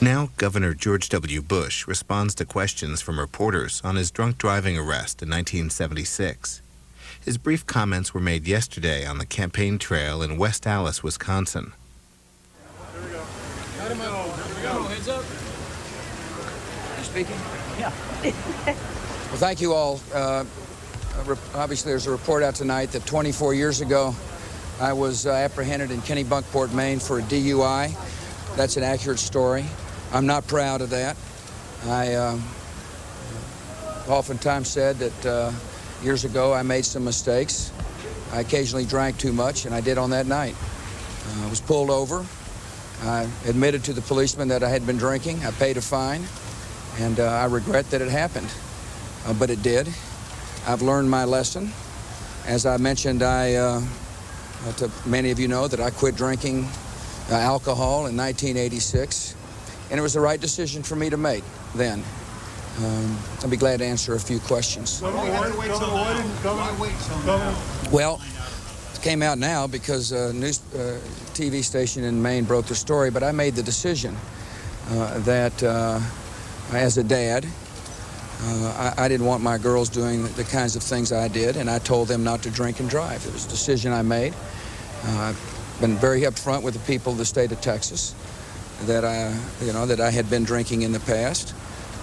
Now, Governor George W. Bush responds to questions from reporters on his drunk driving arrest in 1976. His brief comments were made yesterday on the campaign trail in West Allis, Wisconsin. Here we go. Got him out. Here we go. Heads up. You speaking? Yeah. Well, thank you all. Obviously, there's a report out tonight that 24 years ago, I was apprehended in Kennebunkport, Maine for a DUI. That's an accurate story. I'm not proud of that. I oftentimes said that years ago I made some mistakes. I occasionally drank too much, and I did on that night. I was pulled over. I admitted to the policeman that I had been drinking. I paid a fine, and I regret that it happened, but it did. I've learned my lesson. As I mentioned, many of you know that I quit drinking alcohol in 1986, and it was the right decision for me to make then. I'll be glad to answer a few questions. Well, it came out now because a news TV station in Maine broke the story, but I made the decision that as a dad, I didn't want my girls doing the kinds of things I did, and I told them not to drink and drive. It was a decision I made. I've been very upfront with the people of the state of Texas that I had been drinking in the past,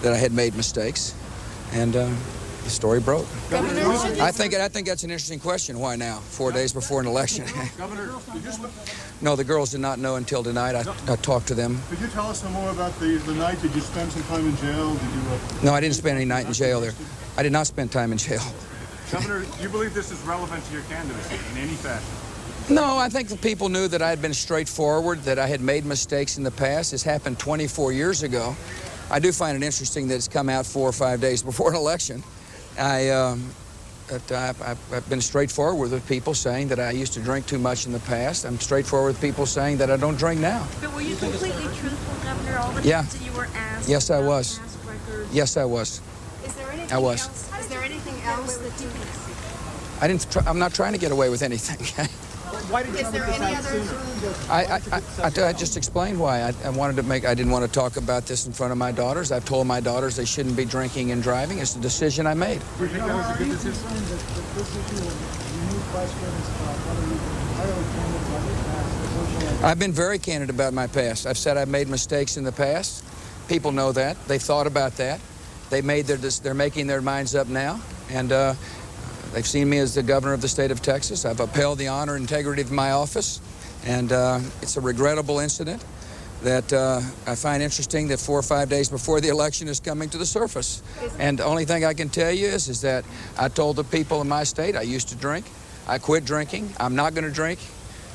that I had made mistakes, and the story broke. I think that's an interesting question. Why now? 4 days before an election. Governor, No, the girls did not know until tonight. I talked to them. Could you tell us some more about the night? Did you spend some time in jail? No, I didn't spend any night in jail there. I did not spend time in jail. Governor, do you believe this is relevant to your candidacy in any fashion? No, I think the people knew that I had been straightforward, that I had made mistakes in the past. This happened 24 years ago. I do find it interesting that it's come out 4 or 5 days before an election. I've been straightforward with people saying that I used to drink too much in the past. I'm straightforward with people saying that I don't drink now. But were you completely truthful, Governor, all the times that you were asked? Yes, I was. Yes, I was. Is there anything I was. else? Is there anything else that you I'm not trying to get away with anything. Why did you Is there any other? I just explained why. I didn't want to talk about this in front of my daughters. I've told my daughters they shouldn't be drinking and driving. It's a decision I made. Do you think that was a good decision? I've been very candid about my past. I've said I've made mistakes in the past. People know that. They thought about that. They're making their minds up now, and they've seen me as the governor of the state of Texas. I've upheld the honor and integrity of my office, and it's a regrettable incident that I find interesting that 4 or 5 days before the election is coming to the surface. And the only thing I can tell you is that I told the people in my state I used to drink. I quit drinking. I'm not going to drink,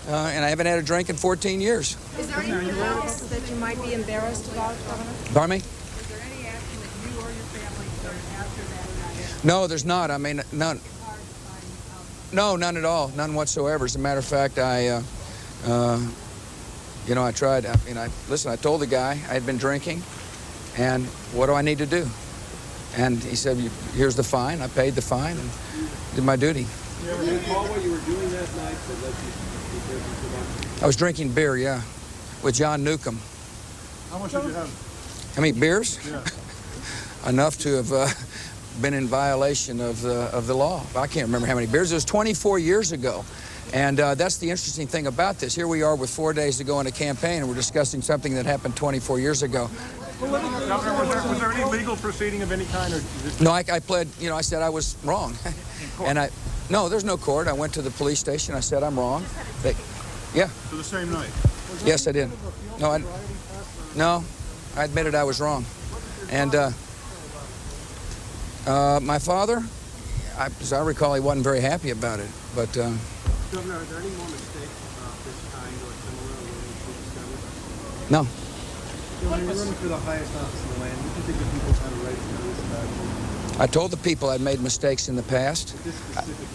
and I haven't had a drink in 14 years. Is there anything else that you might be embarrassed about, Governor? Pardon me? Is there any action that you or your family took after that night? No, there's not. I mean, none. No, none at all. None whatsoever. As a matter of fact, I tried. Listen, I told the guy I had been drinking, and what do I need to do? And he said, here's the fine. I paid the fine and did my duty. Do you recall what you were doing that night that led you to drinking too much? I was drinking beer, yeah, with John Newcomb. How much did you have? How many beers? Yeah. Enough to have been in violation of the law. I can't remember how many beers. It was 24 years ago. And that's the interesting thing about this. Here we are with 4 days to go in a campaign, and we're discussing something that happened 24 years ago. Governor, was there any legal proceeding of any kind? Or No, I pled, I said I was wrong. And no, there's no court. I went to the police station. I said I'm wrong. Yeah. So the same night? Yes, I did. No, I admitted I was wrong. And my father, as I recall, he wasn't very happy about it. But Governor, are there any more mistakes this kind or similar related to discovery? no. Governor, you're running for the highest office in the land. What do you think the people have a right to know this about you? I told the people I'd made mistakes in the past.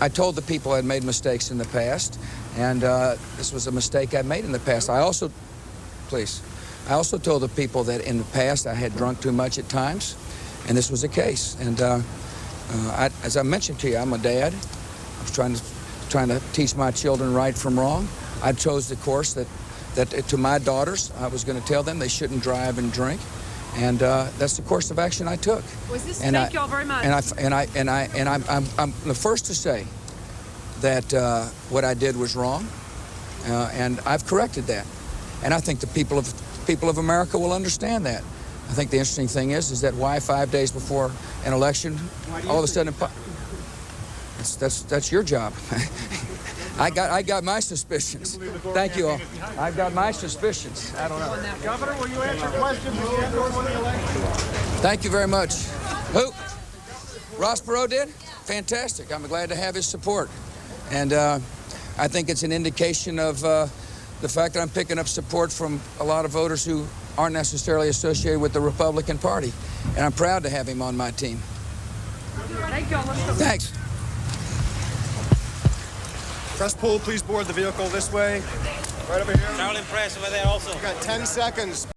I told the people I'd made mistakes in the past, and this was a mistake I made in the past. I also told the people that in the past I had drunk too much at times, and this was a case. And as I mentioned to you, I'm a dad. I was trying to teach my children right from wrong. I chose the course that that to my daughters, I was going to tell them they shouldn't drive and drink, and that's the course of action I took. Thank you all very much. I'm the first to say that what I did was wrong, and I've corrected that, and I think the people of America will understand that. I think the interesting thing is that why 5 days before an election, all of a sudden, that's your job. I got my suspicions. Thank you all. I've got my suspicions. I don't know. Governor, will you answer questions again before the election? Thank you very much. Who? Ross Perot did? Fantastic. I'm glad to have his support. And I think it's an indication of the fact that I'm picking up support from a lot of voters who aren't necessarily associated with the Republican Party. And I'm proud to have him on my team. Thank you all. Thanks. Press pull, please board the vehicle this way. Right over here. Carolyn Press over there also. We've got 10 seconds.